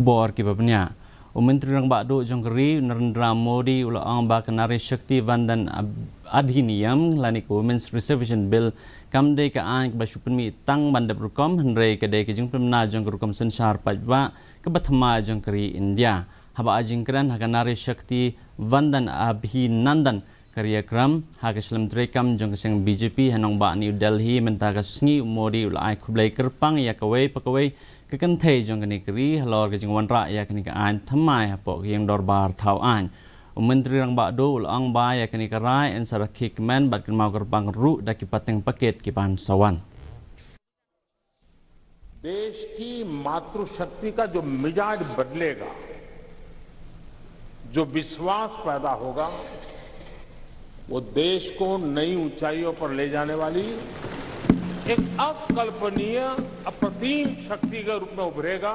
Bor ki babnya. Menteri Rang Bakdo Jongkeri Narendra Modi ulang bak Nari Shakti Vandan Adhiniyam lanik Women's Reservation Bill kamde ka an bashupmi tang bandap rukom hendrai kedai ke jungpem na jongkerukom senshar pajwa ke bathma Jongkeri India. Haba ajingkran haga Nari Shakti Vandan Abhinandan Karyakram haga Shlam Trekam Jongkeseng BJP hanong ba New Delhi mentaga sngi Modi ulai kublai kerpang yakawai pakawai kekentai jong negeri halor ke jengwan rakyat kini ke an thamai hapok yang dorbar thau an Menteri Rang Bakdo ulang ba ya kini ke rai en sarakik men bat mau gerbang ru daki pateng paket kipan sawan देश की मातृशक्ति का जो मिजाज बदलेगा जो विश्वास पैदा होगा वो देश को नई ऊंचाइयों पर ले जाने वाली एक अकल्पनीय अप्रतिम शक्ति के रूप में उभरेगा।